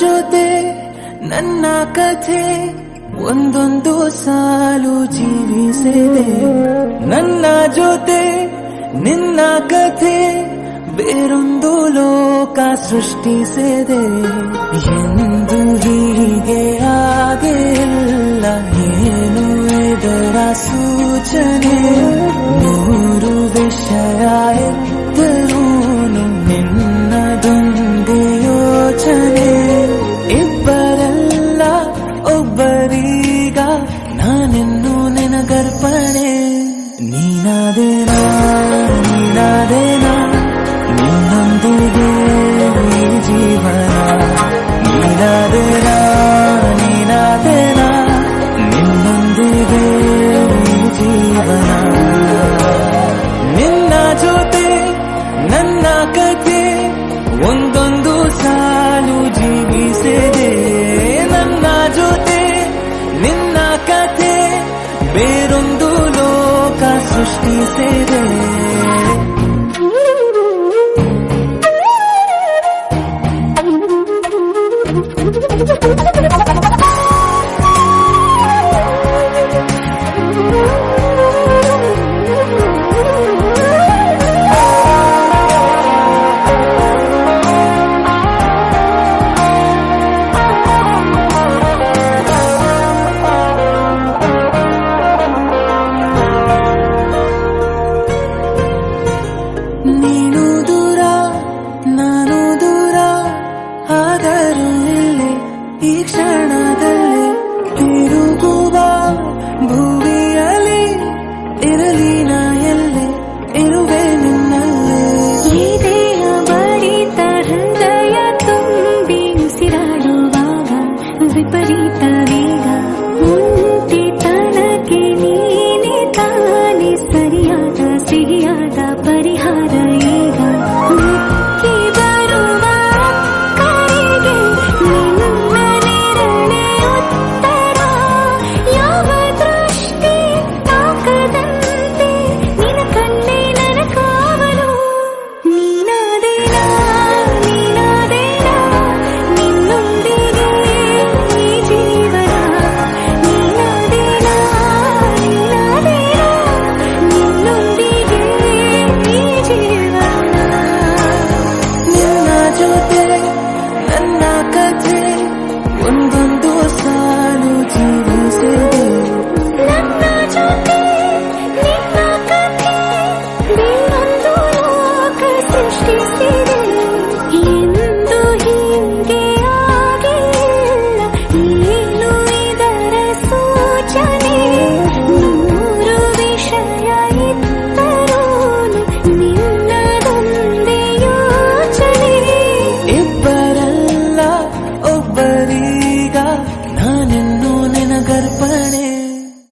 ಜೊತೆ ನನ್ನ ಕಥೆ ಒಂದೊಂದು ಸಾಲು ಜೀವಿಸಿದೆ. ನನ್ನ ಜೊತೆ ನಿನ್ನ ಕಥೆ ಬೇರೊಂದು ಲೋಕ ಸೃಷ್ಟಿಸಿದೆ. ಎಂದು ಹೀಗೆ ಆಗಿಲ್ಲ, ಏನು ಇದರ ಸೂಚನೆ? ನೂರು ವಿಷಯ ಇದ್ದರೂನು ನಿನ್ನದೊಂದೇ ಯೋಚನೆ. ಇಬ್ಬರಲ್ಲ ಒಬ್ಬರೀಗ ನಾನೆನ್ನು ನಿನಗರ್ಪಣೆ. ನೀನಾದೇನಾ ನೀನಾದೇನಾ ನಿನ್ನೊಂದಿಗೆ ಈ ಜೀವನ. ನೀನಾದೇನಾ ನೀನಾದೇನಾ ನಿನ್ನೊಂದಿಗೆ ಈ ಜೀವನ. ನಿನ್ನ ಜೊತೆ ನನ್ನ ಕಥೆ ಒಂದೊಂದು ಸಾಲು ಜೀವಿಸಿದೆ. ನನ್ನ ಜೊತೆ ನಿನ್ನ ಕಥೆ ಬೇರೊಂದು ಲೋಕ ಸೃಷ್ಟಿಸಿದೆ. ನೀನು ದೂರ ನಾನು ದೂರ ಆದರೂ ಇಲ್ಲೇ ಈ ಕ್ಷಣದಲ್ಲಿ ತಿರುಗುವ ಭೂಮಿಯಲ್ಲಿ ಇರಲಿ ನಾ ಎಲ್ಲೆ ಇರುವೆ ನಿನ್ನಲ್ಲೇ. ಈ ದೇಹ ಬಡಿತ ಹೃದಯ ತುಂಬಿ ಉಸಿರಾಡುವಾಗ ವಿಪರೀತ ವೇಗ ಮುಂದಿತನಕ್ಕೆ ನೀನೆ ತಾನೆ ಸರಿಯಾದ ಸಿಹಿಯಾದ ಪರಿಹಾರ. ಈಗ ಉಕ್ಕಿ ಬರುವ ಕರೆಗೆ ನಿನ್ನ ನೆರಳೆ ಉತ್ತರ. ಯಾವ ದೃಷ್ಟಿ ತಾಕದಂತೆ ನಿನ್ನ ಕಣ್ಣೆ ನನ್ನ ಕಾವಲು. ನೀನಾದೇನಾ ನೀನಾದೇನಾ ನಿನ್ನೊಂದಿಗೆ ಈ ಜೀವನ. ನೀನಾದೇನಾ ನೀನಾದೇನಾ ನಿನ್ನೊಂದಿಗೆ ಈ ಜೀವನ. ನಿನ್ನ ಜೊತೆ ನನ್ನ ಕಥೆ ಒಂದೊಂದು ಸಾಲು ಜೀವಿಸಿದೆ. ನನ್ನ ಜೊತೆ